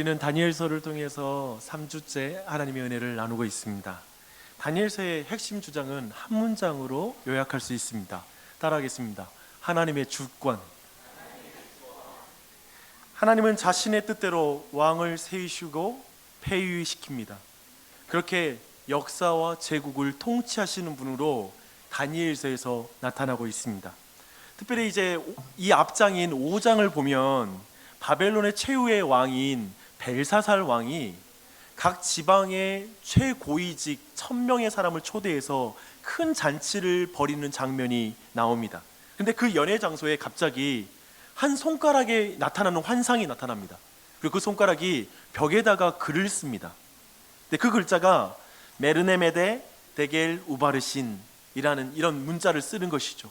우리는 다니엘서를 통해서 3주째 하나님의 은혜를 나누고 있습니다. 다니엘서의 핵심 주장은 한 문장으로 요약할 수 있습니다. 따라하겠습니다. 하나님의 주권. 하나님은 자신의 뜻대로 왕을 세우시고 폐위시킵니다. 그렇게 역사와 제국을 통치하시는 분으로 다니엘서에서 나타나고 있습니다. 특별히 이제 이 앞장인 5장을 보면 바벨론의 최후의 왕인 벨사살 왕이 각 지방의 최고위직 1000명의 사람을 초대해서 큰 잔치를 벌이는 장면이 나옵니다. 근데 그 연회 장소에 갑자기 한 손가락에 나타나는 환상이 나타납니다. 그리고 그 손가락이 벽에다가 글을 씁니다. 근데 그 글자가 메르네메데 데겔 우바르신이라는 이런 문자를 쓰는 것이죠.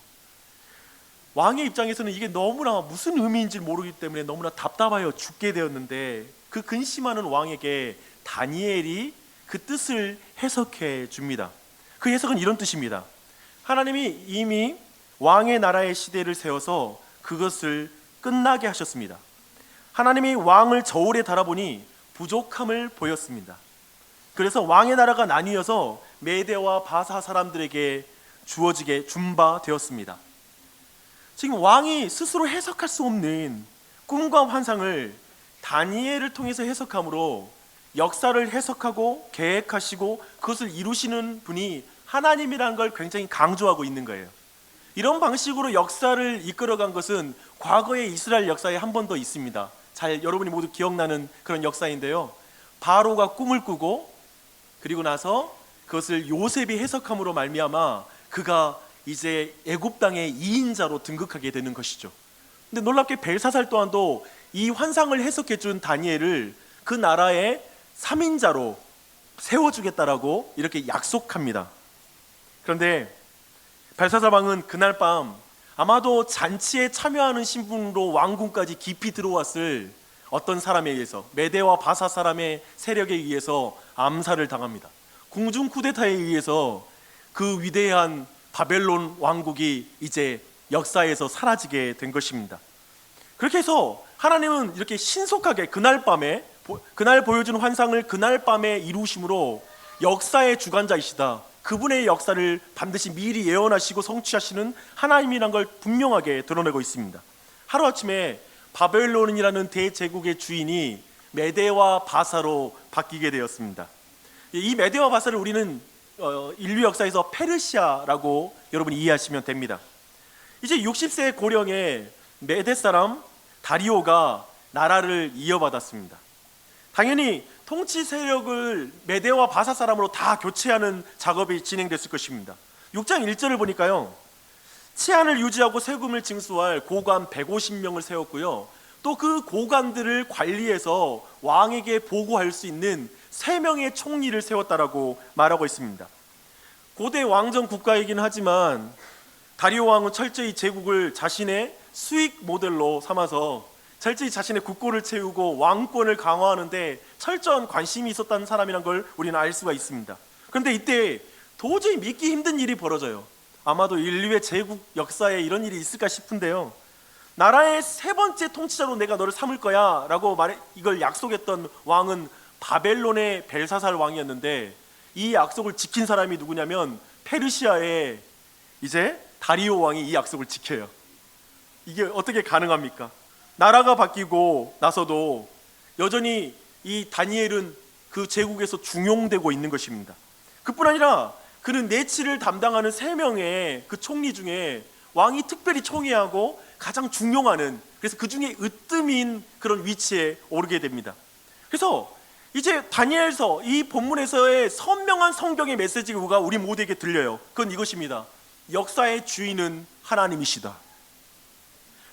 왕의 입장에서는 이게 너무나 무슨 의미인지 모르기 때문에 너무나 답답하여 죽게 되었는데, 그 근심하는 왕에게 다니엘이 그 뜻을 해석해 줍니다. 그 해석은 이런 뜻입니다. 하나님이 이미 왕의 나라의 시대를 세워서 그것을 끝나게 하셨습니다. 하나님이 왕을 저울에 달아보니 부족함을 보였습니다. 그래서 왕의 나라가 나뉘어서 메대와 바사 사람들에게 주어지게 준 바 되었습니다. 지금 왕이 스스로 해석할 수 없는 꿈과 환상을 다니엘을 통해서 해석함으로 역사를 해석하고 계획하시고 그것을 이루시는 분이 하나님이라는 걸 굉장히 강조하고 있는 거예요. 이런 방식으로 역사를 이끌어간 것은 과거의 이스라엘 역사에 한 번 더 있습니다. 잘 여러분이 모두 기억나는 그런 역사인데요. 바로가 꿈을 꾸고 그리고 나서 그것을 요셉이 해석함으로 말미암아 그가 이제 애굽 땅의 2인자로 등극하게 되는 것이죠. 근데 놀랍게 벨사살 또한도 이 환상을 해석해 준 다니엘을 그 나라의 3인자로 세워주겠다라고 이렇게 약속합니다. 그런데 벨사살 왕은 그날 밤 아마도 잔치에 참여하는 신분으로 왕궁까지 깊이 들어왔을 어떤 사람에 의해서, 메대와 바사 사람의 세력에 의해서 암살을 당합니다. 궁중 쿠데타에 의해서 그 위대한 바벨론 왕국이 이제 역사에서 사라지게 된 것입니다. 그렇게 해서 하나님은 이렇게 신속하게 그날 보여준 환상을 그날 밤에 이루심으로 역사의 주관자이시다, 그분의 역사를 반드시 미리 예언하시고 성취하시는 하나님이란 걸 분명하게 드러내고 있습니다. 하루아침에 바벨론이라는 대제국의 주인이 메대와 바사로 바뀌게 되었습니다. 이 메대와 바사를 우리는 인류 역사에서 페르시아라고 여러분이 이해하시면 됩니다. 이제 60세 고령의 메대 사람 다리오가 나라를 이어받았습니다. 당연히 통치 세력을 메대와 바사 사람으로 다 교체하는 작업이 진행됐을 것입니다. 6장 1절을 보니까요, 치안을 유지하고 세금을 징수할 고관 150명을 세웠고요, 또 그 고관들을 관리해서 왕에게 보고할 수 있는 3명의 총리를 세웠다라고 말하고 있습니다. 고대 왕정 국가이긴 하지만 다리오 왕은 철저히 제국을 자신의 수익 모델로 삼아서 철저히 자신의 국고를 채우고 왕권을 강화하는데 철저한 관심이 있었다는 사람이란 걸 우리는 알 수가 있습니다. 그런데 이때 도저히 믿기 힘든 일이 벌어져요. 아마도 인류의 제국 역사에 이런 일이 있을까 싶은데요, 나라의 3번째 통치자로 내가 너를 삼을 거야 라고 이걸 약속했던 왕은 바벨론의 벨사살 왕이었는데, 이 약속을 지킨 사람이 누구냐면 페르시아의 이제 다리오 왕이 이 약속을 지켜요. 이게 어떻게 가능합니까? 나라가 바뀌고 나서도 여전히 이 다니엘은 그 제국에서 중용되고 있는 것입니다. 그뿐 아니라 그는 내치를 담당하는 3명의 그 총리 중에 왕이 특별히 총애하고 가장 중용하는, 그래서 그 중에 으뜸인 그런 위치에 오르게 됩니다. 그래서 이제 다니엘서 이 본문에서의 선명한 성경의 메시지가 우리 모두에게 들려요. 그건 이것입니다. 역사의 주인은 하나님이시다.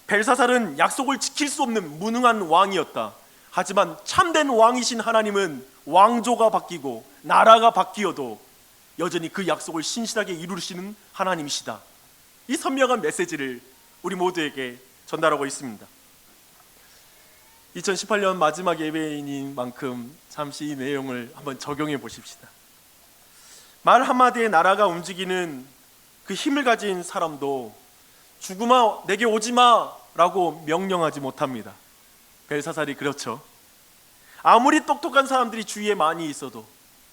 벨사살은 약속을 지킬 수 없는 무능한 왕이었다. 하지만 참된 왕이신 하나님은 왕조가 바뀌고 나라가 바뀌어도 여전히 그 약속을 신실하게 이루시는 하나님이시다. 이 선명한 메시지를 우리 모두에게 전달하고 있습니다. 2018년 마지막 예배인 만큼 잠시 이 내용을 한번 적용해 보십시다. 말 한마디에 나라가 움직이는 그 힘을 가진 사람도 죽음아 내게 오지마 라고 명령하지 못합니다. 벨사살이 그렇죠. 아무리 똑똑한 사람들이 주위에 많이 있어도,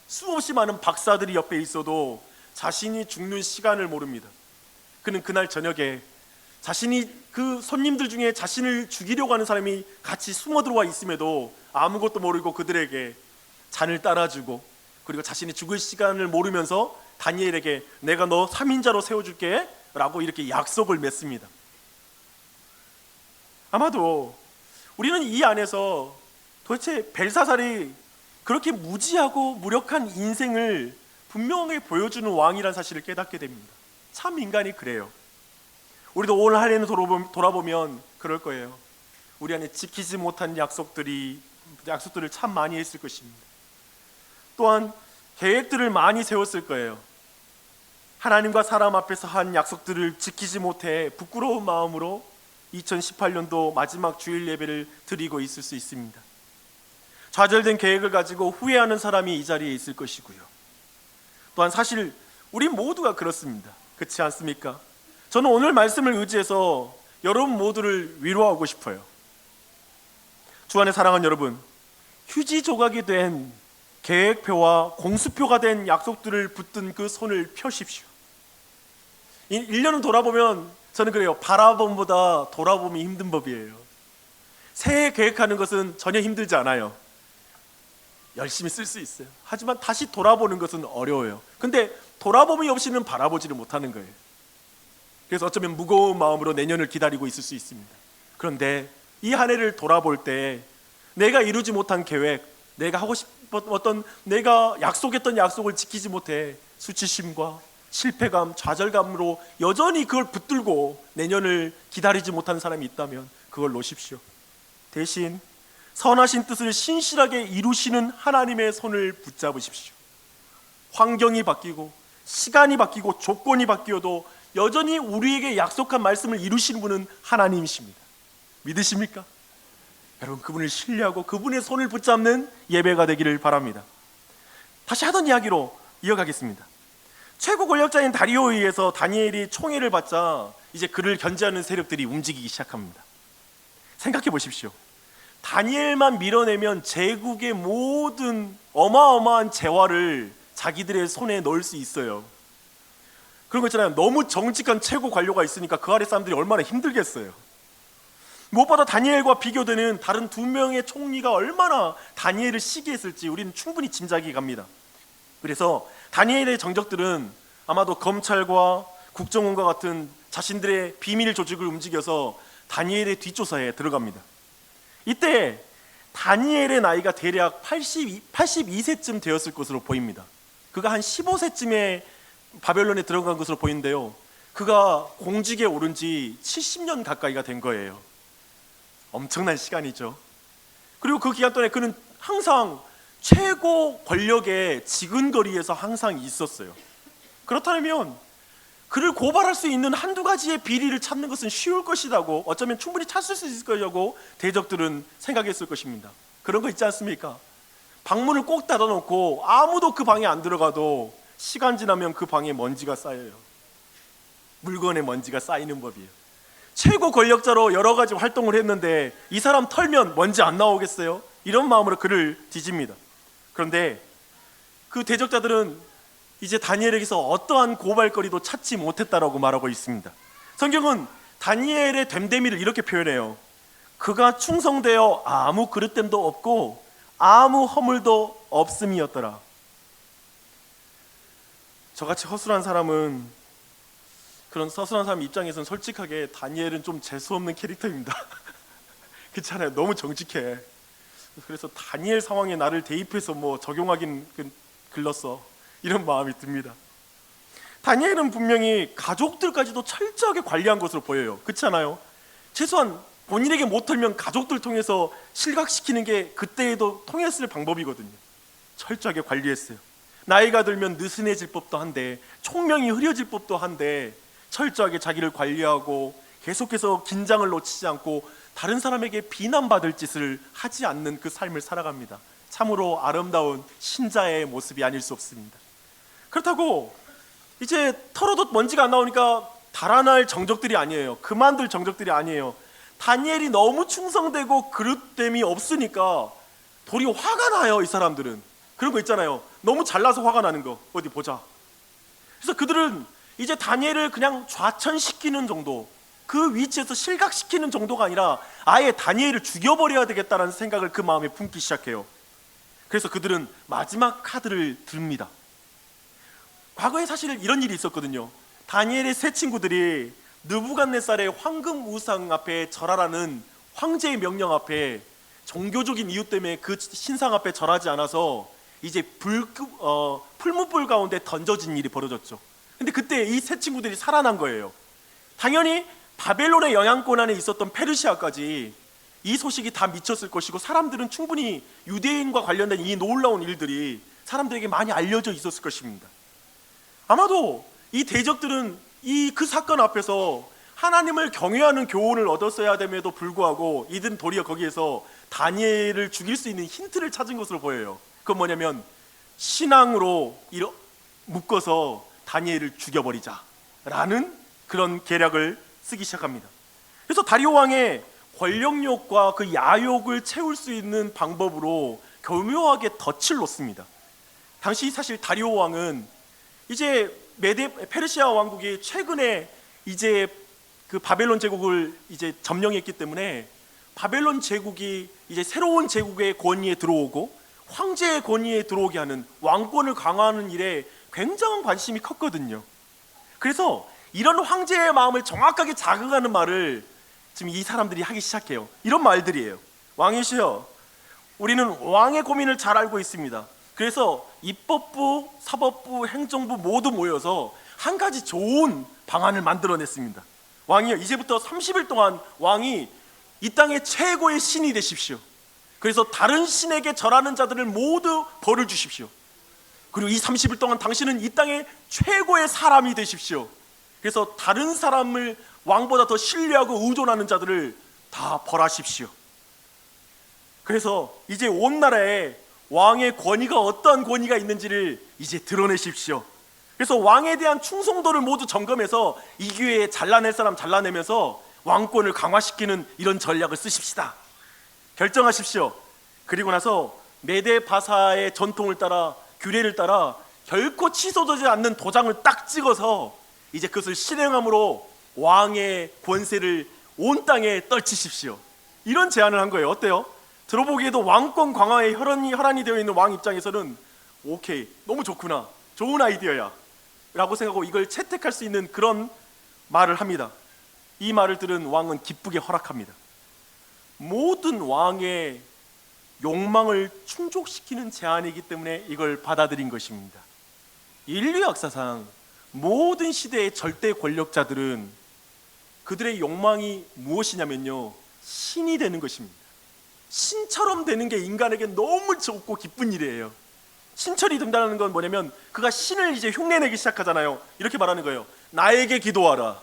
수없이 많은 박사들이 옆에 있어도 자신이 죽는 시간을 모릅니다. 그는 그날 저녁에 자신이 그 손님들 중에 자신을 죽이려고 하는 사람이 같이 숨어 들어와 있음에도 아무것도 모르고 그들에게 잔을 따라주고, 그리고 자신이 죽을 시간을 모르면서 다니엘에게 내가 너 3인자로 세워줄게 라고 이렇게 약속을 맺습니다. 아마도 우리는 이 안에서 도대체 벨사살이 그렇게 무지하고 무력한 인생을 분명하게 보여주는 왕이라는 사실을 깨닫게 됩니다. 참 인간이 그래요. 우리도 오늘 한 해는 돌아보면 그럴 거예요. 우리 안에 지키지 못한 약속들을 참 많이 했을 것입니다. 또한 계획들을 많이 세웠을 거예요. 하나님과 사람 앞에서 한 약속들을 지키지 못해 부끄러운 마음으로 2018년도 마지막 주일 예배를 드리고 있을 수 있습니다. 좌절된 계획을 가지고 후회하는 사람이 이 자리에 있을 것이고요. 또한 사실 우리 모두가 그렇습니다. 그렇지 않습니까? 저는 오늘 말씀을 의지해서 여러분 모두를 위로하고 싶어요. 주 안에 사랑하는 여러분, 휴지 조각이 된 계획표와 공수표가 된 약속들을 붙든 그 손을 펴십시오. 1년을 돌아보면 저는 그래요. 바라봄보다 돌아봄이 힘든 법이에요. 새해 계획하는 것은 전혀 힘들지 않아요. 열심히 쓸 수 있어요. 하지만 다시 돌아보는 것은 어려워요. 근데 돌아봄이 없이는 바라보지를 못하는 거예요. 그래서 어쩌면 무거운 마음으로 내년을 기다리고 있을 수 있습니다. 그런데 이 한 해를 돌아볼 때 내가 이루지 못한 계획, 내가 하고 싶었던, 내가 약속했던 약속을 지키지 못해 수치심과 실패감, 좌절감으로 여전히 그걸 붙들고 내년을 기다리지 못한 사람이 있다면 그걸 놓으십시오. 대신 선하신 뜻을 신실하게 이루시는 하나님의 손을 붙잡으십시오. 환경이 바뀌고 시간이 바뀌고 조건이 바뀌어도 여전히 우리에게 약속한 말씀을 이루시는 분은 하나님이십니다. 믿으십니까? 여러분, 그분을 신뢰하고 그분의 손을 붙잡는 예배가 되기를 바랍니다. 다시 하던 이야기로 이어가겠습니다. 최고 권력자인 다리오에 의해서 다니엘이 총애를 받자 이제 그를 견제하는 세력들이 움직이기 시작합니다. 생각해 보십시오. 다니엘만 밀어내면 제국의 모든 어마어마한 재화를 자기들의 손에 넣을 수 있어요. 그런 거 있잖아요. 너무 정직한 최고 관료가 있으니까 그 아래 사람들이 얼마나 힘들겠어요. 무엇보다 다니엘과 비교되는 다른 두 명의 총리가 얼마나 다니엘을 시기했을지 우리는 충분히 짐작이 갑니다. 그래서 다니엘의 정적들은 아마도 검찰과 국정원과 같은 자신들의 비밀 조직을 움직여서 다니엘의 뒷조사에 들어갑니다. 이때 다니엘의 나이가 대략 82세쯤 되었을 것으로 보입니다. 그가 한 15세쯤에 바벨론에 들어간 것으로 보이는데요, 그가 공직에 오른 지 70년 가까이가 된 거예요. 엄청난 시간이죠. 그리고 그 기간 동안에 그는 항상 최고 권력의 지근거리에서 항상 있었어요. 그렇다면 그를 고발할 수 있는 한두 가지의 비리를 찾는 것은 쉬울 것이라고, 어쩌면 충분히 찾을 수 있을 거라고 대적들은 생각했을 것입니다. 그런 거 있지 않습니까? 방문을 꼭 닫아놓고 아무도 그 방에 안 들어가도 시간 지나면 그 방에 먼지가 쌓여요. 물건에 먼지가 쌓이는 법이에요. 최고 권력자로 여러 가지 활동을 했는데 이 사람 털면 먼지 안 나오겠어요? 이런 마음으로 그를 뒤집니다. 그런데 그 대적자들은 이제 다니엘에게서 어떠한 고발거리도 찾지 못했다라고 말하고 있습니다. 성경은 다니엘의 됨됨이를 이렇게 표현해요. 그가 충성되어 아무 그릇됨도 없고 아무 허물도 없음이었더라. 저같이 허술한 사람은, 그런 서술한 사람 입장에서는 솔직하게 다니엘은 좀 재수없는 캐릭터입니다. 그렇잖아요. 너무 정직해. 그래서 다니엘 상황에 나를 대입해서 적용하긴 글렀어, 이런 마음이 듭니다. 다니엘은 분명히 가족들까지도 철저하게 관리한 것으로 보여요. 그렇지 않아요? 최소한 본인에게 못 털면 가족들 통해서 실각시키는 게 그때에도 통했을 방법이거든요. 철저하게 관리했어요. 나이가 들면 느슨해질 법도 한데, 총명이 흐려질 법도 한데 철저하게 자기를 관리하고 계속해서 긴장을 놓치지 않고 다른 사람에게 비난받을 짓을 하지 않는 그 삶을 살아갑니다. 참으로 아름다운 신자의 모습이 아닐 수 없습니다. 그렇다고 이제 털어도 먼지가 안 나오니까 달아날 정적들이 아니에요. 그만둘 정적들이 아니에요. 다니엘이 너무 충성되고 그릇됨이 없으니까 도리어 화가 나요. 이 사람들은 그런 거 있잖아요. 너무 잘나서 화가 나는 거. 어디 보자. 그래서 그들은 이제 다니엘을 그냥 좌천시키는 정도, 그 위치에서 실각시키는 정도가 아니라 아예 다니엘을 죽여버려야 되겠다는 생각을 그 마음에 품기 시작해요. 그래서 그들은 마지막 카드를 듭니다. 과거에 사실 이런 일이 있었거든요. 다니엘의 세 친구들이 느부갓네살의 황금 우상 앞에 절하라는 황제의 명령 앞에 종교적인 이유 때문에 그 신상 앞에 절하지 않아서 이제 풀무불 가운데 던져진 일이 벌어졌죠. 근데 그때 이 세 친구들이 살아난 거예요. 당연히 바벨론의 영향권 안에 있었던 페르시아까지 이 소식이 다 미쳤을 것이고, 사람들은 충분히 유대인과 관련된 이 놀라운 일들이 사람들에게 많이 알려져 있었을 것입니다. 아마도 이 대적들은 그 사건 앞에서 하나님을 경외하는 교훈을 얻었어야 됨에도 불구하고 이들은 도리어 거기에서 다니엘을 죽일 수 있는 힌트를 찾은 것으로 보여요. 그건 뭐냐면 신앙으로 묶어서 다니엘을 죽여버리자라는 그런 계략을 쓰기 시작합니다. 그래서 다리오 왕의 권력욕과 그 야욕을 채울 수 있는 방법으로 교묘하게 덫을 놓습니다. 당시 사실 다리오 왕은 이제 페르시아 왕국이 최근에 이제 그 바벨론 제국을 이제 점령했기 때문에 바벨론 제국이 이제 새로운 제국의 권위에 들어오고 황제의 권위에 들어오게 하는, 왕권을 강화하는 일에 굉장한 관심이 컸거든요. 그래서 이런 황제의 마음을 정확하게 자극하는 말을 지금 이 사람들이 하기 시작해요. 이런 말들이에요. 왕이시여, 우리는 왕의 고민을 잘 알고 있습니다. 그래서 입법부, 사법부, 행정부 모두 모여서 한 가지 좋은 방안을 만들어냈습니다. 왕이여, 이제부터 30일 동안 왕이 이 땅의 최고의 신이 되십시오. 그래서 다른 신에게 절하는 자들을 모두 벌을 주십시오. 그리고 이 30일 동안 당신은 이 땅의 최고의 사람이 되십시오. 그래서 다른 사람을 왕보다 더 신뢰하고 의존하는 자들을 다 벌하십시오. 그래서 이제 온 나라에 왕의 권위가 어떠한 권위가 있는지를 이제 드러내십시오. 그래서 왕에 대한 충성도를 모두 점검해서 이 기회에 잘라낼 사람 잘라내면서 왕권을 강화시키는 이런 전략을 쓰십시다. 결정하십시오. 그리고 나서 메데 바사의 전통을 따라, 규례를 따라 결코 취소되지 않는 도장을 딱 찍어서 이제 그것을 실행함으로 왕의 권세를 온 땅에 떨치십시오. 이런 제안을 한 거예요. 어때요? 들어보기에도 왕권 강화에 혈안이 되어 있는 왕 입장에서는 오케이, 너무 좋구나, 좋은 아이디어야 라고 생각하고 이걸 채택할 수 있는 그런 말을 합니다. 이 말을 들은 왕은 기쁘게 허락합니다. 모든 왕의 욕망을 충족시키는 제안이기 때문에 이걸 받아들인 것입니다. 인류 역사상 모든 시대의 절대 권력자들은 그들의 욕망이 무엇이냐면요, 신이 되는 것입니다. 신처럼 되는 게 인간에게 너무 좋고 기쁜 일이에요. 신철이 된다는 건 뭐냐면 그가 신을 이제 흉내내기 시작하잖아요. 이렇게 말하는 거예요. 나에게 기도하라.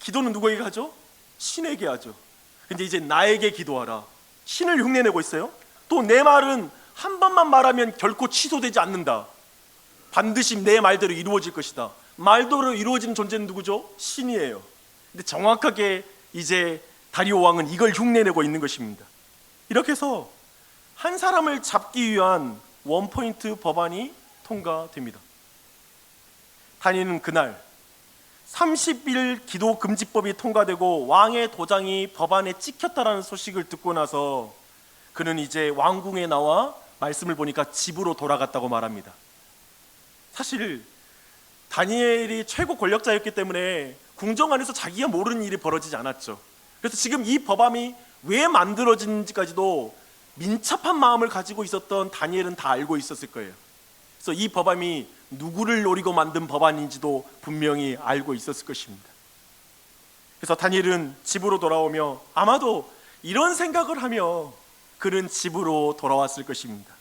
기도는 누구에게 하죠? 신에게 하죠. 근데 이제 나에게 기도하라. 신을 흉내내고 있어요. 또 내 말은 한 번만 말하면 결코 취소되지 않는다. 반드시 내 말대로 이루어질 것이다. 말대로 이루어지는 존재는 누구죠? 신이에요. 근데 정확하게 이제 다리오 왕은 이걸 흉내내고 있는 것입니다. 이렇게 해서 한 사람을 잡기 위한 원포인트 법안이 통과됩니다. 다니엘은 그날 30일 기도 금지법이 통과되고 왕의 도장이 법안에 찍혔다라는 소식을 듣고 나서 그는 이제 왕궁에 나와 말씀을 보니까 집으로 돌아갔다고 말합니다. 사실 다니엘이 최고 권력자였기 때문에 궁정 안에서 자기가 모르는 일이 벌어지지 않았죠. 그래서 지금 이 법안이 왜 만들어진지까지도 민첩한 마음을 가지고 있었던 다니엘은 다 알고 있었을 거예요. 그래서 이 법안이 누구를 노리고 만든 법안인지도 분명히 알고 있었을 것입니다. 그래서 다니엘은 집으로 돌아오며 아마도 이런 생각을 하며 그는 집으로 돌아왔을 것입니다.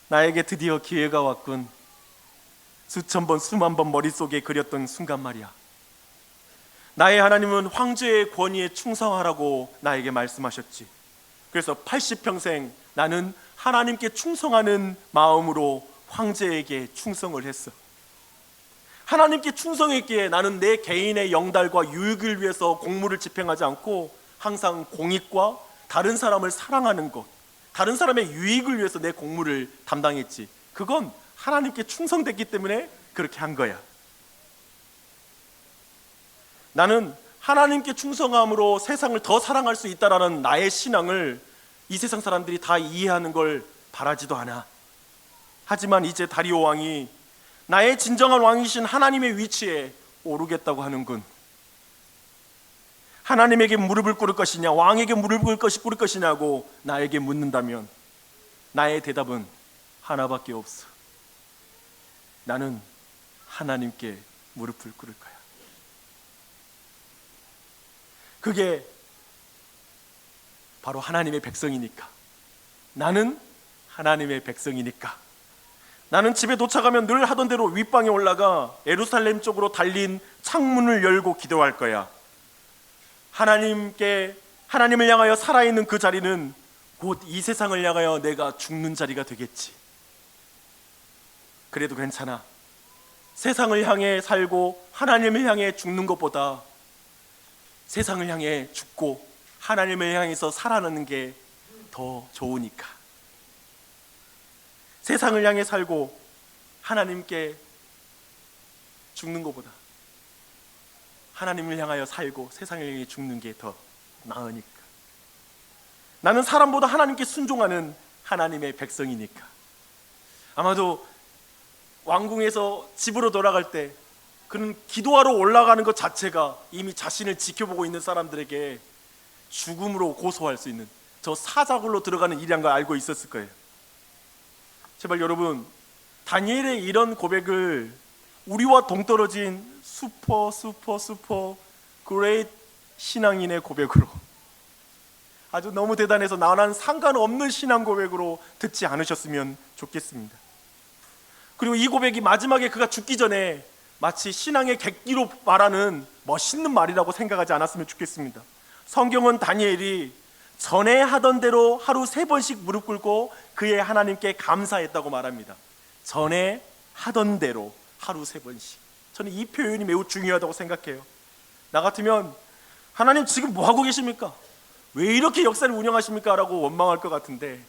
나에게 드디어 기회가 왔군. 수천 번 수만 번 머릿속에 그렸던 순간 말이야. 나의 하나님은 황제의 권위에 충성하라고 나에게 말씀하셨지. 그래서 80평생 나는 하나님께 충성하는 마음으로 황제에게 충성을 했어. 하나님께 충성했기에 나는 내 개인의 영달과 유익을 위해서 공무를 집행하지 않고 항상 공익과 다른 사람을 사랑하는 것, 다른 사람의 유익을 위해서 내 공무를 담당했지. 그건 하나님께 충성됐기 때문에 그렇게 한 거야. 나는 하나님께 충성함으로 세상을 더 사랑할 수 있다라는 나의 신앙을 이 세상 사람들이 다 이해하는 걸 바라지도 않아. 하지만 이제 다리오 왕이 나의 진정한 왕이신 하나님의 위치에 오르겠다고 하는군. 하나님에게 무릎을 꿇을 것이냐, 왕에게 무릎을 꿇을 것이냐고 나에게 묻는다면 나의 대답은 하나밖에 없어. 나는 하나님께 무릎을 꿇을 거야. 그게 바로 하나님의 백성이니까. 나는 하나님의 백성이니까. 나는 집에 도착하면 늘 하던 대로 윗방에 올라가 예루살렘 쪽으로 달린 창문을 열고 기도할 거야. 하나님을 향하여 살아있는 그 자리는 곧 이 세상을 향하여 내가 죽는 자리가 되겠지. 그래도 괜찮아. 세상을 향해 살고 하나님을 향해 죽는 것보다 세상을 향해 죽고 하나님을 향해서 살아나는 게 더 좋으니까. 세상을 향해 살고 하나님께 죽는 것보다 하나님을 향하여 살고 세상을 향해 죽는 게 더 나으니까. 나는 사람보다 하나님께 순종하는 하나님의 백성이니까. 아마도 왕궁에서 집으로 돌아갈 때 그는 기도하러 올라가는 것 자체가 이미 자신을 지켜보고 있는 사람들에게 죽음으로 고소할 수 있는 저 사자굴로 들어가는 일이란 걸 알고 있었을 거예요. 제발 여러분, 다니엘의 이런 고백을 우리와 동떨어진 슈퍼 그레이트 신앙인의 고백으로, 아주 너무 대단해서 나랑 상관없는 신앙 고백으로 듣지 않으셨으면 좋겠습니다. 그리고 이 고백이 마지막에 그가 죽기 전에 마치 신앙의 객기로 말하는 멋있는 말이라고 생각하지 않았으면 좋겠습니다. 성경은 다니엘이 전에 하던 대로 하루 3번씩 무릎 꿇고 그의 하나님께 감사했다고 말합니다. 전에 하던 대로 하루 3번씩. 저는 이 표현이 매우 중요하다고 생각해요. 나 같으면 하나님 지금 뭐 하고 계십니까? 왜 이렇게 역사를 운영하십니까? 라고 원망할 것 같은데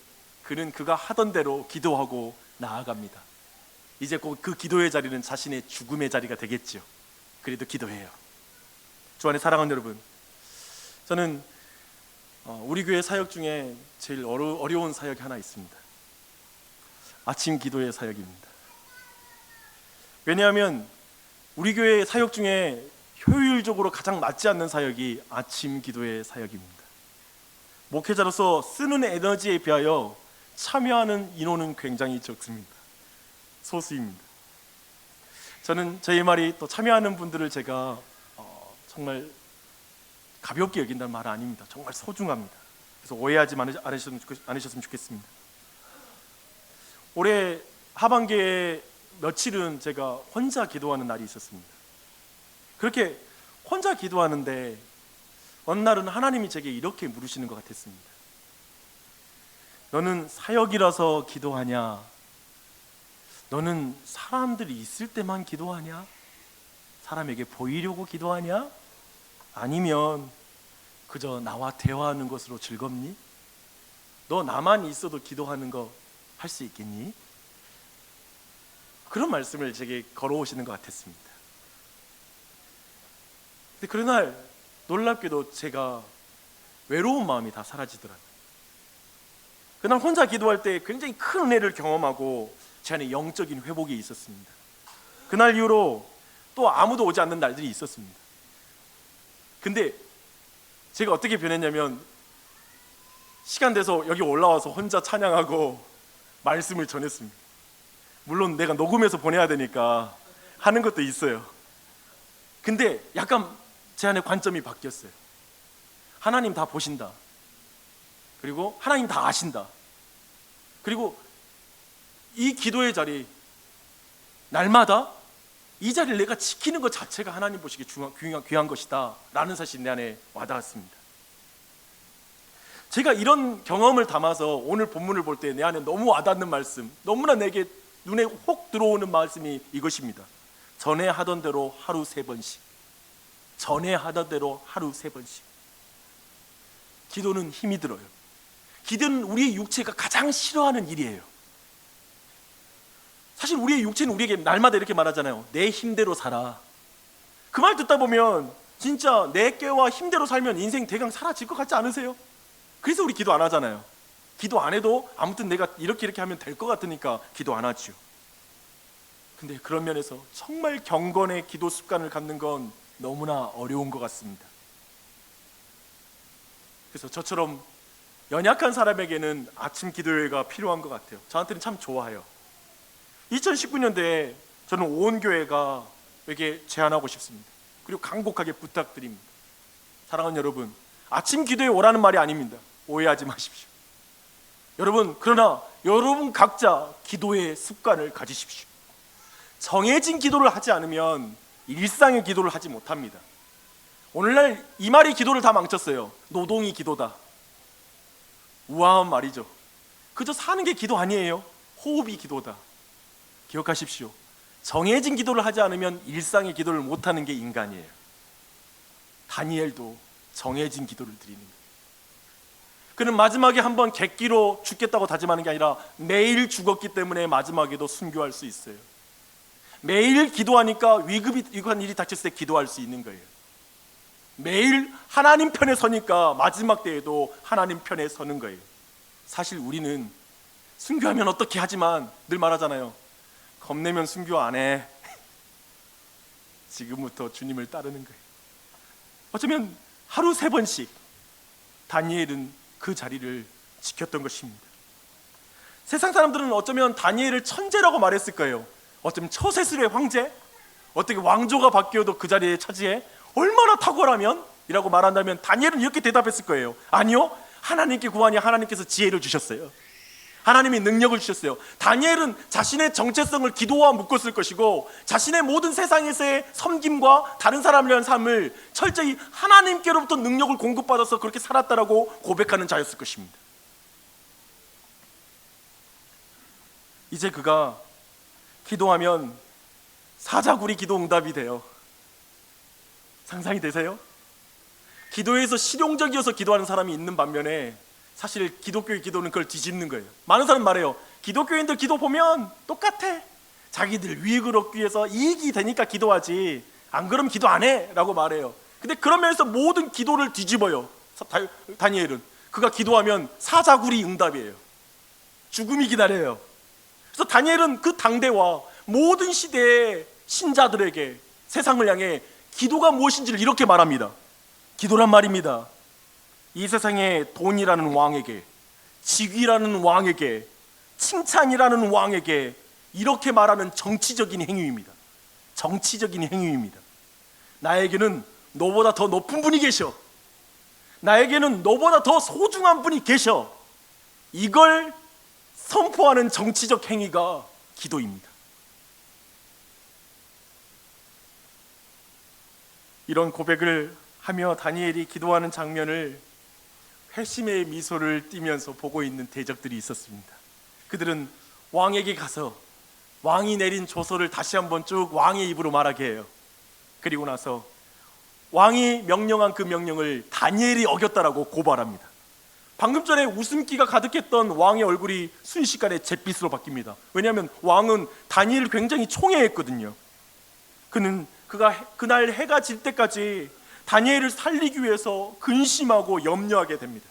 그는 그가 하던 대로 기도하고 나아갑니다. 이제 곧 그 기도의 자리는 자신의 죽음의 자리가 되겠죠. 그래도 기도해요. 주 안에 사랑하는 여러분, 저는 우리 교회 사역 중에 제일 어려운 사역이 하나 있습니다. 아침 기도의 사역입니다. 왜냐하면 우리 교회 사역 중에 효율적으로 가장 맞지 않는 사역이 아침 기도의 사역입니다. 목회자로서 쓰는 에너지에 비하여 참여하는 인원은 굉장히 적습니다. 소수입니다. 저는 저희 말이 또 참여하는 분들을 제가 정말 가볍게 여긴다는 말은 아닙니다. 정말 소중합니다. 그래서 오해하지 않으셨으면 좋겠습니다. 올해 하반기에 며칠은 제가 혼자 기도하는 날이 있었습니다. 그렇게 혼자 기도하는데 어느 날은 하나님이 제게 이렇게 물으시는 것 같았습니다. 너는 사역이라서 기도하냐? 너는 사람들이 있을 때만 기도하냐? 사람에게 보이려고 기도하냐? 아니면 그저 나와 대화하는 것으로 즐겁니? 너 나만 있어도 기도하는 거 할 수 있겠니? 그런 말씀을 제게 걸어오시는 것 같았습니다. 근데 그런 날 놀랍게도 제가 외로운 마음이 다 사라지더라고요. 그날 혼자 기도할 때 굉장히 큰 은혜를 경험하고 제 안에 영적인 회복이 있었습니다. 그날 이후로 또 아무도 오지 않는 날들이 있었습니다. 근데 제가 어떻게 변했냐면 시간 돼서 여기 올라와서 혼자 찬양하고 말씀을 전했습니다. 물론 내가 녹음해서 보내야 되니까 하는 것도 있어요. 근데 약간 제 안에 관점이 바뀌었어요. 하나님 다 보신다. 그리고 하나님 다 아신다. 그리고 이 기도의 자리, 날마다 이 자리를 내가 지키는 것 자체가 하나님 보시기에 귀한 것이다 라는 사실이 내 안에 와닿았습니다. 제가 이런 경험을 담아서 오늘 본문을 볼 때 내 안에 너무 와닿는 말씀, 너무나 내게 눈에 혹 들어오는 말씀이 이것입니다. 전에 하던 대로 하루 3번씩. 전에 하던 대로 하루 3번씩. 기도는 힘이 들어요. 기도는 우리의 육체가 가장 싫어하는 일이에요. 사실 우리의 육체는 우리에게 날마다 이렇게 말하잖아요. 내 힘대로 살아. 그 말 듣다 보면 진짜 내 꾀와 힘대로 살면 인생 대강 사라질 것 같지 않으세요? 그래서 우리 기도 안 하잖아요. 기도 안 해도 아무튼 내가 이렇게 하면 될 것 같으니까 기도 안 하죠. 근데 그런 면에서 정말 경건의 기도 습관을 갖는 건 너무나 어려운 것 같습니다. 그래서 저처럼 연약한 사람에게는 아침 기도회가 필요한 것 같아요. 저한테는 참 좋아요. 2019년도에 저는 온 교회가 에게 제안하고 싶습니다. 그리고 간곡하게 부탁드립니다. 사랑하는 여러분, 아침 기도에 오라는 말이 아닙니다. 오해하지 마십시오. 여러분, 그러나 여러분 각자 기도의 습관을 가지십시오. 정해진 기도를 하지 않으면 일상의 기도를 하지 못합니다. 오늘날 이 말이 기도를 다 망쳤어요. 노동이 기도다. 우아한 말이죠. 그저 사는 게 기도 아니에요. 호흡이 기도다. 기억하십시오. 정해진 기도를 하지 않으면 일상의 기도를 못하는 게 인간이에요. 다니엘도 정해진 기도를 드리는 거예요. 그는 마지막에 한번 객기로 죽겠다고 다짐하는 게 아니라 매일 죽었기 때문에 마지막에도 순교할 수 있어요. 매일 기도하니까 위급한 일이 닥쳤을 때 기도할 수 있는 거예요. 매일 하나님 편에 서니까 마지막 때에도 하나님 편에 서는 거예요. 사실 우리는 순교하면 어떻게 하지만 늘 말하잖아요. 겁내면 순교 안 해. 지금부터 주님을 따르는 거예요. 어쩌면 하루 3번씩 다니엘은 그 자리를 지켰던 것입니다. 세상 사람들은 어쩌면 다니엘을 천재라고 말했을 거예요. 어쩌면 처세술의 황제? 어떻게 왕조가 바뀌어도 그 자리에 차지해? 얼마나 탁월하면? 이라고 말한다면 다니엘은 이렇게 대답했을 거예요. 아니요, 하나님께 구하니 하나님께서 지혜를 주셨어요. 하나님이 능력을 주셨어요. 다니엘은 자신의 정체성을 기도와 묶었을 것이고 자신의 모든 세상에서의 섬김과 다른 사람을 위한 삶을 철저히 하나님께로부터 능력을 공급받아서 그렇게 살았다라고 고백하는 자였을 것입니다. 이제 그가 기도하면 사자구리 기도 응답이 돼요. 상상이 되세요? 기도에서 실용적이어서 기도하는 사람이 있는 반면에 사실 기독교의 기도는 그걸 뒤집는 거예요. 많은 사람 말해요. 기독교인들 기도 보면 똑같아. 자기들 유익을 얻기 위해서 이익이 되니까 기도하지 안 그러면 기도 안 해 라고 말해요. 근데 그런 면에서 모든 기도를 뒤집어요. 다니엘은 그가 기도하면 사자구리 응답이에요. 죽음이 기다려요. 그래서 다니엘은 그 당대와 모든 시대의 신자들에게 세상을 향해 기도가 무엇인지를 이렇게 말합니다. 기도란 말입니다. 이 세상에 돈이라는 왕에게, 직위라는 왕에게, 칭찬이라는 왕에게 이렇게 말하는 정치적인 행위입니다. 정치적인 행위입니다. 나에게는 너보다 더 높은 분이 계셔. 나에게는 너보다 더 소중한 분이 계셔. 이걸 선포하는 정치적 행위가 기도입니다. 이런 고백을 하며 다니엘이 기도하는 장면을 회심의 미소를 띠면서 보고 있는 대적들이 있었습니다. 그들은 왕에게 가서 왕이 내린 조서를 다시 한번 쭉 왕의 입으로 말하게 해요. 그리고 나서 왕이 명령한 그 명령을 다니엘이 어겼다라고 고발합니다. 방금 전에 웃음기가 가득했던 왕의 얼굴이 순식간에 잿빛으로 바뀝니다. 왜냐하면 왕은 다니엘을 굉장히 총애했거든요. 그가 그날 해가 질 때까지 다니엘을 살리기 위해서 근심하고 염려하게 됩니다.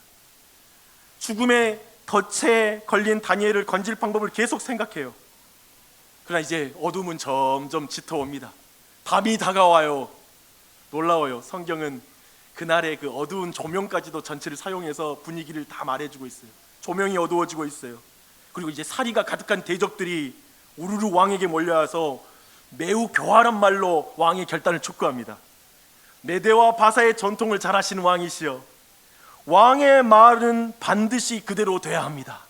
죽음의 덫에 걸린 다니엘을 건질 방법을 계속 생각해요. 그러나 이제 어둠은 점점 짙어옵니다. 밤이 다가와요. 놀라워요. 성경은 그날의 그 어두운 조명까지도 전체를 사용해서 분위기를 다 말해주고 있어요. 조명이 어두워지고 있어요. 그리고 이제 사리가 가득한 대적들이 우르르 왕에게 몰려와서 매우 교활한 말로 왕의 결단을 촉구합니다. 메대와 바사의 전통을 잘 아시는 왕이시여, 왕의 말은 반드시 그대로 돼야 합니다.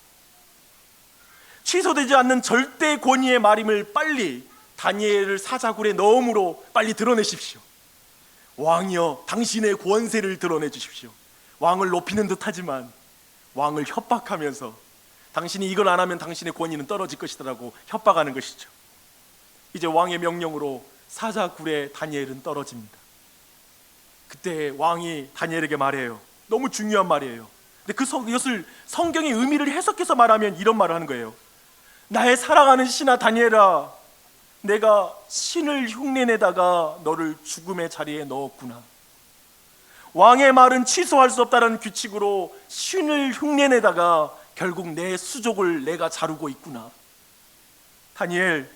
취소되지 않는 절대 권위의 말임을 빨리 다니엘을 사자굴에 넣음으로 빨리 드러내십시오. 왕이여, 당신의 권세를 드러내 주십시오. 왕을 높이는 듯 하지만 왕을 협박하면서 당신이 이걸 안 하면 당신의 권위는 떨어질 것이다라고 협박하는 것이죠. 이제 왕의 명령으로 사자굴에 다니엘은 떨어집니다. 그때 왕이 다니엘에게 말해요. 너무 중요한 말이에요. 근데 그것을 성경의 의미를 해석해서 말하면 이런 말을 하는 거예요. 나의 사랑하는 신아 다니엘아, 내가 신을 흉내내다가 너를 죽음의 자리에 넣었구나. 왕의 말은 취소할 수 없다는 규칙으로 신을 흉내내다가 결국 내 수족을 내가 자르고 있구나. 다니엘,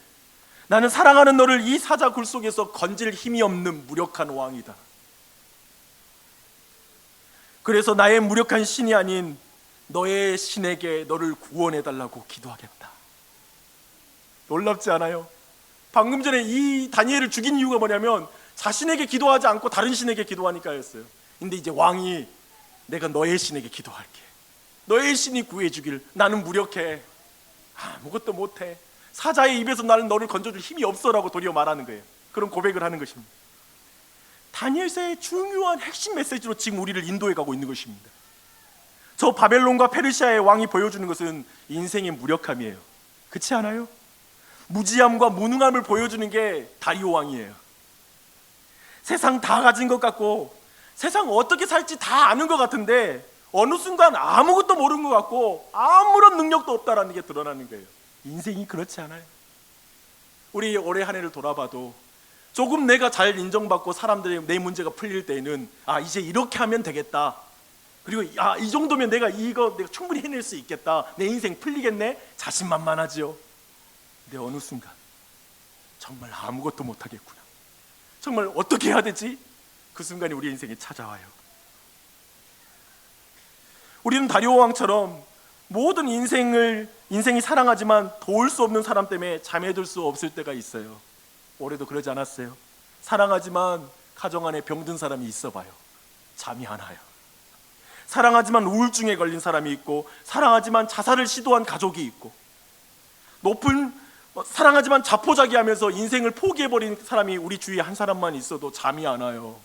나는 사랑하는 너를 이 사자 굴 속에서 건질 힘이 없는 무력한 왕이다. 그래서 나의 무력한 신이 아닌 너의 신에게 너를 구원해달라고 기도하겠다. 놀랍지 않아요? 방금 전에 이 다니엘을 죽인 이유가 뭐냐면 자신에게 기도하지 않고 다른 신에게 기도하니까였어요. 근데 이제 왕이 내가 너의 신에게 기도할게. 너의 신이 구해주길. 나는 무력해. 아무것도 못해. 사자의 입에서 나는 너를 건져줄 힘이 없어라고 도리어 말하는 거예요. 그런 고백을 하는 것입니다. 다니엘서의 중요한 핵심 메시지로 지금 우리를 인도해 가고 있는 것입니다. 저 바벨론과 페르시아의 왕이 보여주는 것은 인생의 무력함이에요. 그렇지 않아요? 무지함과 무능함을 보여주는 게 다리오 왕이에요. 세상 다 가진 것 같고 세상 어떻게 살지 다 아는 것 같은데 어느 순간 아무것도 모르는 것 같고 아무런 능력도 없다라는 게 드러나는 거예요. 인생이 그렇지 않아요? 우리 올해 한 해를 돌아봐도 조금 내가 잘 인정받고 사람들의 내 문제가 풀릴 때에는 이제 이렇게 하면 되겠다. 그리고 이 정도면 내가 충분히 해낼 수 있겠다. 내 인생 풀리겠네. 자신만만하지요. 근데 어느 순간 정말 아무것도 못하겠구나. 정말 어떻게 해야 되지? 그 순간이 우리 인생에 찾아와요. 우리는 다리오 왕처럼 모든 인생이 사랑하지만 도울 수 없는 사람 때문에 잠에 들 수 없을 때가 있어요. 올해도 그러지 않았어요? 사랑하지만 가정 안에 병든 사람이 있어봐요. 잠이 안 와요. 사랑하지만 우울증에 걸린 사람이 있고, 사랑하지만 자살을 시도한 가족이 있고, 사랑하지만 자포자기하면서 인생을 포기해버린 사람이 우리 주위에 한 사람만 있어도 잠이 안 와요.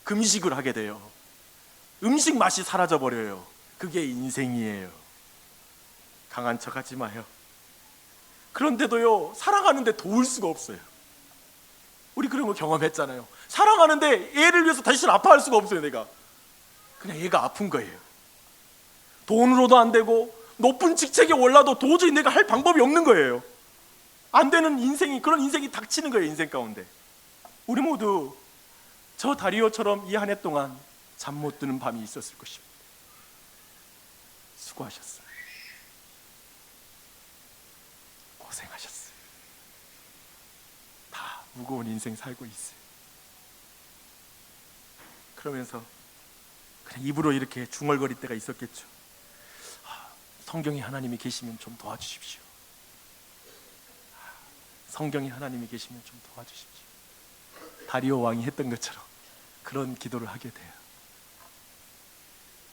금식을 하게 돼요. 음식 맛이 사라져버려요. 그게 인생이에요. 강한 척하지 마요. 그런데도요, 사랑하는데 도울 수가 없어요. 우리 그런 거 경험했잖아요. 사랑하는데 애를 위해서 다시 아파할 수가 없어요. 내가 그냥 얘가 아픈 거예요. 돈으로도 안 되고 높은 직책에 올라도 도저히 내가 할 방법이 없는 거예요. 안 되는 인생이, 그런 인생이 닥치는 거예요. 인생 가운데 우리 모두 저 다리오처럼 이 한 해 동안 잠 못 드는 밤이 있었을 것입니다. 수고하셨어요. 고생하셨어요. 다 무거운 인생 살고 있어요. 그러면서 그냥 입으로 이렇게 중얼거릴 때가 있었겠죠. 성경에 하나님이 계시면 좀 도와주십시오. 성경에 하나님이 계시면 좀 도와주십시오. 다리오 왕이 했던 것처럼 그런 기도를 하게 돼요.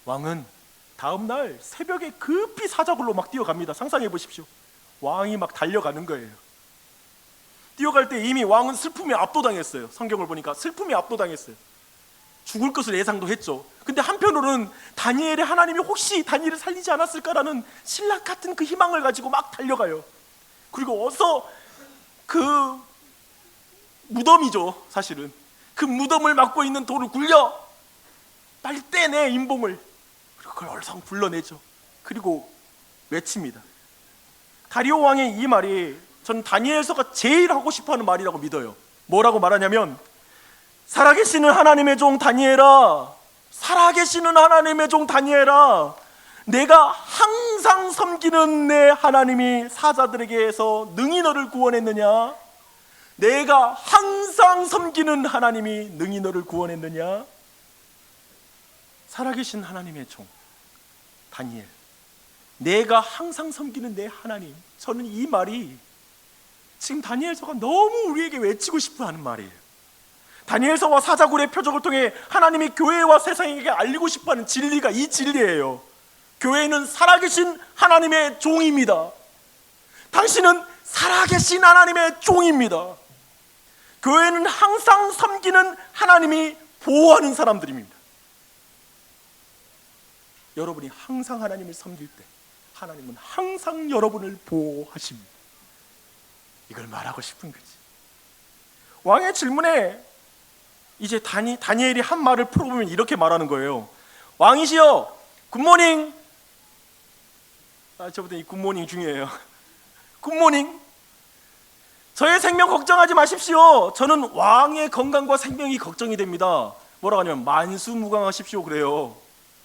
왕은 다음 날 새벽에 급히 사자굴로 막 뛰어갑니다. 상상해 보십시오. 왕이 막 달려가는 거예요. 뛰어갈 때 이미 왕은 슬픔에 압도당했어요. 성경을 보니까 슬픔에 압도당했어요. 죽을 것을 예상도 했죠. 근데 한편으로는 다니엘의 하나님이 혹시 다니엘을 살리지 않았을까라는 신락 같은 그 희망을 가지고 막 달려가요. 그리고 어서 그 무덤이죠. 사실은 그 무덤을 막고 있는 돌을 굴려 빨리 떼내, 인봉을. 그리고 그걸 얼성 불러내죠. 그리고 외칩니다. 다리오 왕의 이 말이 전 다니엘서가 제일 하고 싶어하는 말이라고 믿어요. 뭐라고 말하냐면, 살아계시는 하나님의 종 다니엘아, 살아계시는 하나님의 종 다니엘아, 내가 항상 섬기는 내 하나님이 사자들에게서 능히 너를 구원했느냐? 내가 항상 섬기는 하나님이 능히 너를 구원했느냐? 살아계신 하나님의 종 다니엘, 내가 항상 섬기는 내 하나님. 저는 이 말이 지금 다니엘서가 너무 우리에게 외치고 싶어하는 말이에요. 다니엘서와 사자굴의 표적을 통해 하나님이 교회와 세상에게 알리고 싶어하는 진리가 이 진리예요. 교회는 살아계신 하나님의 종입니다. 당신은 살아계신 하나님의 종입니다. 교회는 항상 섬기는 하나님이 보호하는 사람들입니다. 여러분이 항상 하나님을 섬길 때 하나님은 항상 여러분을 보호하십니다. 이걸 말하고 싶은 거지. 왕의 질문에 이제 다니엘이 한 말을 풀어보면 이렇게 말하는 거예요. 왕이시여, 굿모닝. 저보다 이 굿모닝 중요해요. 굿모닝. 저의 생명 걱정하지 마십시오. 저는 왕의 건강과 생명이 걱정이 됩니다. 뭐라고 하냐면 만수무강하십시오 그래요.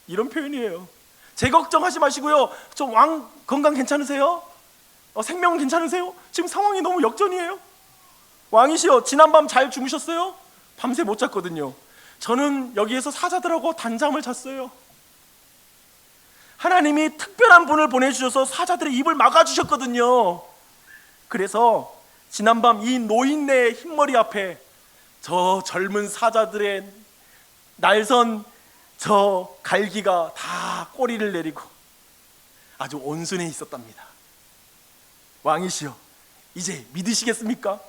이런 표현이에요. 제 걱정하지 마시고요. 저 왕 건강 괜찮으세요? 생명 괜찮으세요? 지금 상황이 너무 역전이에요. 왕이시여, 지난밤 잘 주무셨어요? 밤새 못 잤거든요. 저는 여기에서 사자들하고 단잠을 잤어요. 하나님이 특별한 분을 보내주셔서 사자들의 입을 막아주셨거든요. 그래서 지난밤 이 노인네의 흰머리 앞에 저 젊은 사자들의 날선 저 갈기가 다 꼬리를 내리고 아주 온순해 있었답니다. 왕이시여, 이제 믿으시겠습니까?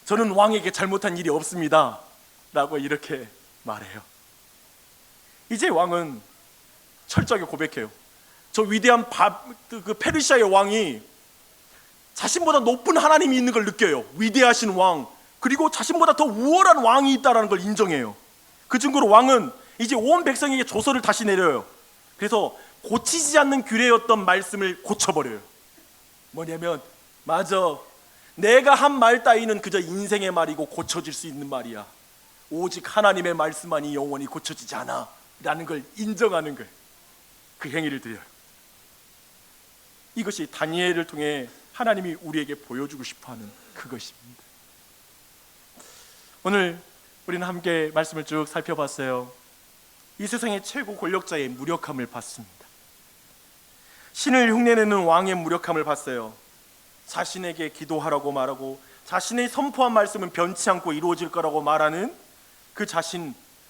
저는 왕에게 잘못한 일이 없습니다 라고 이렇게 말해요. 이제 왕은 철저하게 고백해요. 저 위대한 그 페르시아의 왕이 자신보다 높은 하나님이 있는 걸 느껴요. 위대하신 왕, 그리고 자신보다 더 우월한 왕이 있다는 걸 인정해요. 그 증거로 왕은 이제 온 백성에게 조서를 다시 내려요. 그래서 고치지 않는 규례였던 말씀을 고쳐버려요. 뭐냐면, 맞아, 내가 한 말 따위는 그저 인생의 말이고 고쳐질 수 있는 말이야. 오직 하나님의 말씀만이 영원히 고쳐지지 않아 라는 걸 인정하는 거예요. 그 행위를 드려요. 이것이 다니엘을 통해 하나님이 우리에게 보여주고 싶어하는 그것입니다. 오늘 우리는 함께 말씀을 쭉 살펴봤어요. 이 세상의 최고 권력자의 무력함을 봤습니다. 신을 흉내내는 왕의 무력함을 봤어요. 자신에게 기도하라고 말하고 자신의 선포한 말씀은 변치 않고 이루어질 거라고 말하는 그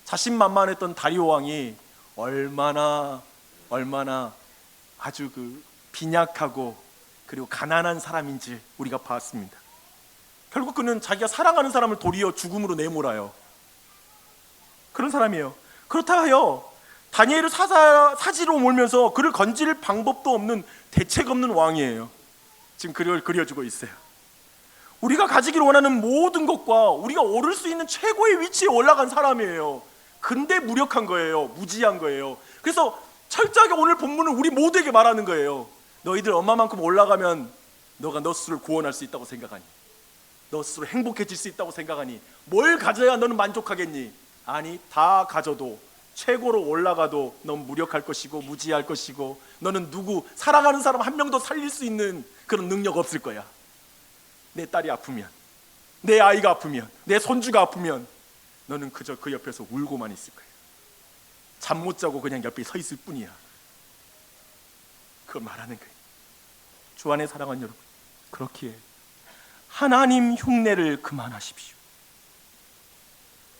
자신만만했던 다리오 왕이 얼마나 아주 그 빈약하고 그리고 가난한 사람인지 우리가 봤습니다. 결국 그는 자기가 사랑하는 사람을 도리어 죽음으로 내몰아요. 그런 사람이에요. 그렇다 하여 다니엘을 사지로 몰면서 그를 건질 방법도 없는, 대책 없는 왕이에요. 지금 그걸 그려주고 있어요. 우리가 가지기를 원하는 모든 것과 우리가 오를 수 있는 최고의 위치에 올라간 사람이에요. 근데 무력한 거예요. 무지한 거예요. 그래서 철저하게 오늘 본문은 우리 모두에게 말하는 거예요. 너희들 얼마만큼 올라가면 너가 너 스스로를 구원할 수 있다고 생각하니? 너 스스로 행복해질 수 있다고 생각하니? 뭘 가져야 너는 만족하겠니? 아니, 다 가져도 최고로 올라가도 넌 무력할 것이고 무지할 것이고 너는 누구 사랑하는 사람 한 명 더 살릴 수 있는 그런 능력 없을 거야. 내 딸이 아프면, 내 아이가 아프면, 내 손주가 아프면 너는 그저 그 옆에서 울고만 있을 거야. 잠 못 자고 그냥 옆에 서 있을 뿐이야. 그걸 말하는 거예요. 주 안에 사랑하는 여러분, 그렇기에 하나님 흉내를 그만하십시오.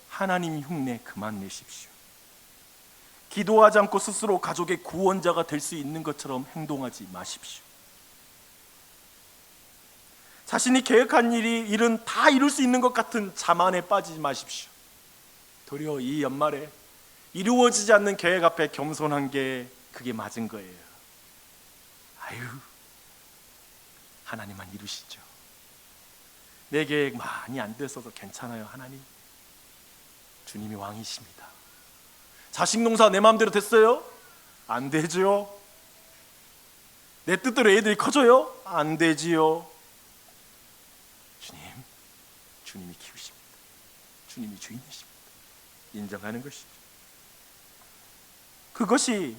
하나님 흉내 그만 내십시오. 기도하지 않고 스스로 가족의 구원자가 될 수 있는 것처럼 행동하지 마십시오. 자신이 계획한 일은 다 이룰 수 있는 것 같은 자만에 빠지지 마십시오. 도리어 이 연말에 이루어지지 않는 계획 앞에 겸손한 게 그게 맞은 거예요. 아유, 하나님만 이루시죠. 내 계획 많이 안 됐어도 괜찮아요. 하나님, 주님이 왕이십니다. 자식 농사 내 마음대로 됐어요? 안 되지요. 내 뜻대로 애들이 커져요? 안 되지요. 주님이 키우십니다. 주님이 주인이십니다. 인정하는 것이죠. 그것이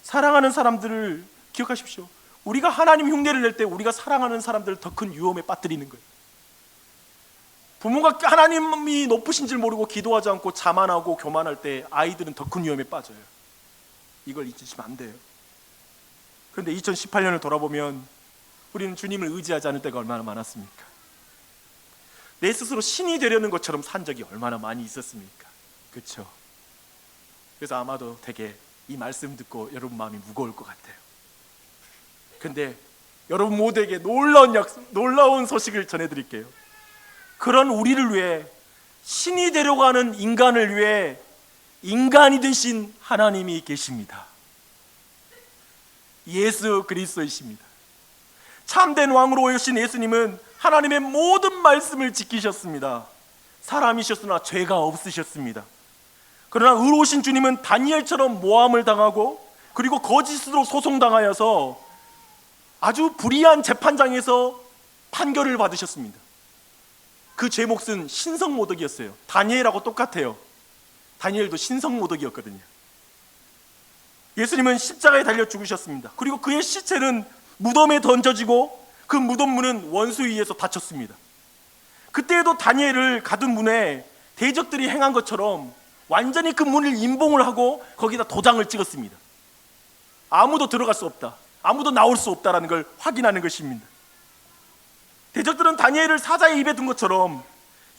사랑하는 사람들을 기억하십시오. 우리가 하나님 흉내를 낼 때 우리가 사랑하는 사람들을 더 큰 위험에 빠뜨리는 거예요. 부모가 하나님이 높으신 줄 모르고 기도하지 않고 자만하고 교만할 때 아이들은 더 큰 위험에 빠져요. 이걸 잊으시면 안 돼요. 그런데 2018년을 돌아보면 우리는 주님을 의지하지 않을 때가 얼마나 많았습니까? 내 스스로 신이 되려는 것처럼 산 적이 얼마나 많이 있었습니까? 그렇죠? 그래서 아마도 되게 이 말씀 듣고 여러분 마음이 무거울 것 같아요. 근데 여러분 모두에게 놀라운 소식을 전해드릴게요. 그런 우리를 위해, 신이 되려고 하는 인간을 위해 인간이 되신 하나님이 계십니다. 예수 그리스도이십니다. 참된 왕으로 오신 예수님은 하나님의 모든 말씀을 지키셨습니다. 사람이셨으나 죄가 없으셨습니다. 그러나 의로우신 주님은 다니엘처럼 모함을 당하고 그리고 거짓으로 소송당하여서 아주 불의한 재판장에서 판결을 받으셨습니다. 그 제몫은 신성모독이었어요. 다니엘하고 똑같아요. 다니엘도 신성모독이었거든요. 예수님은 십자가에 달려 죽으셨습니다. 그리고 그의 시체는 무덤에 던져지고 그 무덤 문은 원수에 의해서 닫혔습니다. 그때에도 다니엘을 가둔 문에 대적들이 행한 것처럼 완전히 그 문을 임봉을 하고 거기다 도장을 찍었습니다. 아무도 들어갈 수 없다, 아무도 나올 수 없다라는 걸 확인하는 것입니다. 대적들은 다니엘을 사자의 입에 둔 것처럼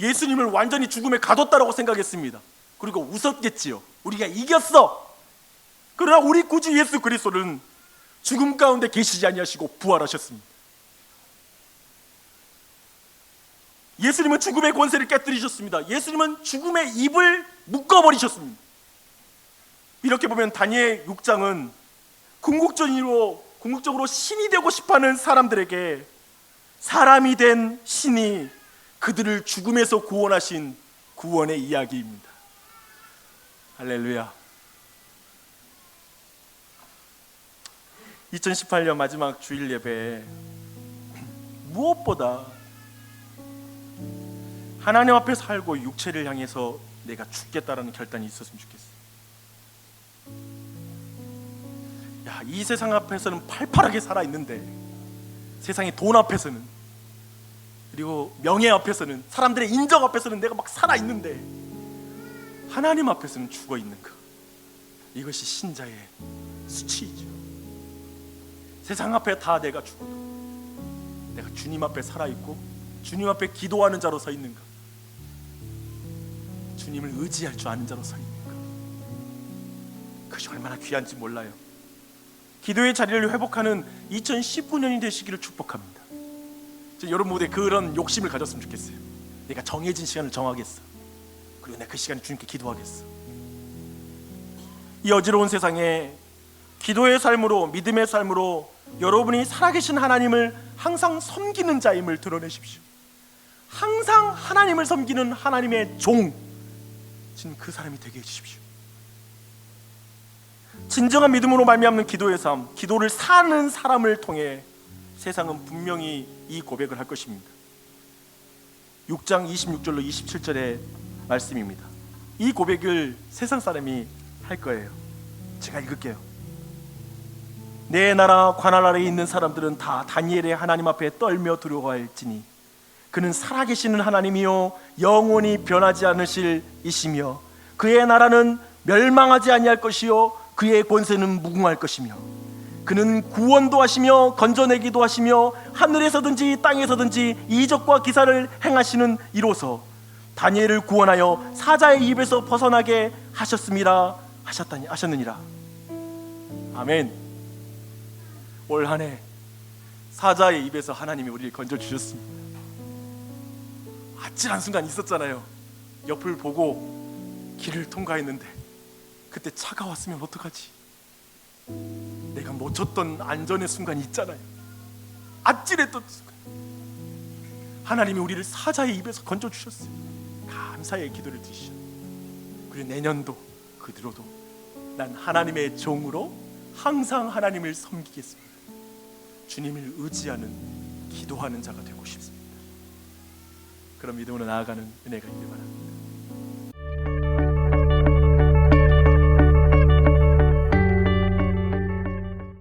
예수님을 완전히 죽음에 가뒀다라고 생각했습니다. 그리고 웃었겠지요. 우리가 이겼어. 그러나 우리 구주 예수 그리스도는 죽음 가운데 계시지 아니하시고 부활하셨습니다. 예수님은 죽음의 권세를 깨뜨리셨습니다. 예수님은 죽음의 입을 묶어버리셨습니다. 이렇게 보면 다니엘 6장은 궁극적으로 신이 되고 싶어하는 사람들에게 사람이 된 신이 그들을 죽음에서 구원하신 구원의 이야기입니다. 할렐루야. 2018년 마지막 주일 예배에 무엇보다 하나님 앞에 살고 육체를 향해서 내가 죽겠다라는 결단이 있었으면 좋겠어요. 이 세상 앞에서는 팔팔하게 살아있는데, 세상의 돈 앞에서는, 그리고 명예 앞에서는, 사람들의 인정 앞에서는 내가 막 살아있는데 하나님 앞에서는 죽어있는 것, 이것이 신자의 수치이죠. 세상 앞에 다 내가 죽어도 내가 주님 앞에 살아있고 주님 앞에 기도하는 자로 서 있는 것, 주님을 의지할 줄 아는 자로 서 있는 것, 그것이 얼마나 귀한지 몰라요. 기도의 자리를 회복하는 2019년이 되시기를 축복합니다. 여러분 모두에 그런 욕심을 가졌으면 좋겠어요. 내가 정해진 시간을 정하겠어. 그리고 내가 그 시간에 주님께 기도하겠어. 이 어지러운 세상에 기도의 삶으로, 믿음의 삶으로 여러분이 살아계신 하나님을 항상 섬기는 자임을 드러내십시오. 항상 하나님을 섬기는 하나님의 종, 지금 그 사람이 되게 해주십시오. 진정한 믿음으로 말미암는 기도의 삶, 기도를 사는 사람을 통해 세상은 분명히 이 고백을 할 것입니다. 6장 26절로 27절의 말씀입니다. 이 고백을 세상 사람이 할 거예요. 제가 읽을게요. 내 나라 관할 아래에 있는 사람들은 다 다니엘의 하나님 앞에 떨며 두려워할지니 그는 살아계시는 하나님이요 영원히 변하지 않으실 이시며 그의 나라는 멸망하지 아니할 것이요 그의 권세는 무궁할 것이며 그는 구원도 하시며 건져내기도 하시며 하늘에서든지 땅에서든지 이적과 기사를 행하시는 이로서 다니엘을 구원하여 사자의 입에서 벗어나게 하셨느니라. 아멘. 올 한 해 사자의 입에서 하나님이 우리를 건져주셨습니다. 아찔한 순간 있었잖아요. 옆을 보고 길을 통과했는데 그때 차가웠으면 어떡하지? 내가 놓쳤던 안전의 순간이 있잖아요. 아찔했던 순간, 하나님이 우리를 사자의 입에서 건져주셨어요. 감사의 기도를 드리셔. 그리고 내년도 그 뒤로도 난 하나님의 종으로 항상 하나님을 섬기겠습니다. 주님을 의지하는, 기도하는 자가 되고 싶습니다. 그런 믿음으로 나아가는 은혜가 있길 바랍니다.